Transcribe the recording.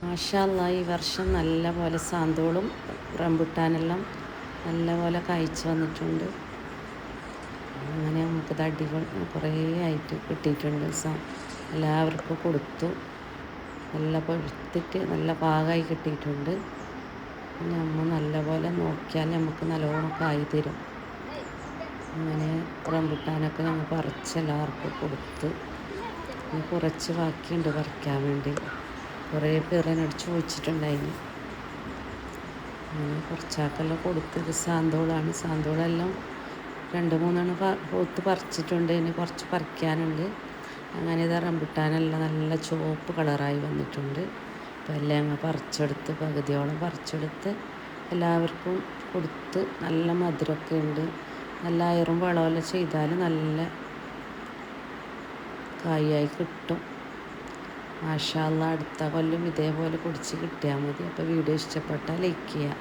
മാഷാ അല്ലാ, ഈ വർഷം നല്ല പോലെ സാന്തോളും റംബുട്ടാനെല്ലാം നല്ല പോലെ കായ്ച്ചു വന്നിട്ടുണ്ട്. അങ്ങനെ നമുക്ക് തടികൾ കുറേ ആയിട്ട് കിട്ടിയിട്ടുണ്ട്. എല്ലാവർക്കും കൊടുത്തു. നല്ല പഴുത്തിട്ട് നല്ല പാകമായി കിട്ടിയിട്ടുണ്ട്. നമ്മൾ നല്ല പോലെ നോക്കിയാൽ നമുക്ക് നല്ലോണം കായ് തരും. അങ്ങനെ റംബുട്ടാനൊക്കെ ഞങ്ങൾ പറിച്ച് എല്ലാവർക്കും കൊടുത്ത്. കുറച്ച് ബാക്കിയുണ്ട് പറിക്കാൻ വേണ്ടി. കുറേ പേർ എന്നോട് ചോദിച്ചിട്ടുണ്ടായിരുന്നു. അങ്ങനെ കുറച്ചാക്കെല്ലാം കൊടുത്ത്. ഇത് സാന്തോളാണ്. സാന്തോളെല്ലാം 2-3 പൂത്ത് പറിച്ചിട്ടുണ്ട്. ഇനി കുറച്ച് പറിക്കാനുണ്ട്. അങ്ങനെ ഇത് റംബുട്ടാനെല്ലാം നല്ല ചുവപ്പ് കളറായി വന്നിട്ടുണ്ട്. അപ്പോൾ എല്ലാം ഞങ്ങൾ പറിച്ചെടുത്ത്, പകുതിയോളം പറിച്ചെടുത്ത് എല്ലാവർക്കും കൊടുത്ത്. നല്ല മധുരമൊക്കെ ഉണ്ട്. നല്ല അയറും വളമെല്ലാം ചെയ്താൽ നല്ല കായായി കിട്ടും. മാഷാ അല്ലാ, അടുത്ത കൊല്ലം ഇതേപോലെ പൊടിച്ച് കിട്ടിയാൽ മതി. അപ്പോൾ വീഡിയോ ഇഷ്ടപ്പെട്ടാൽ ലൈക്ക് ചെയ്യുക.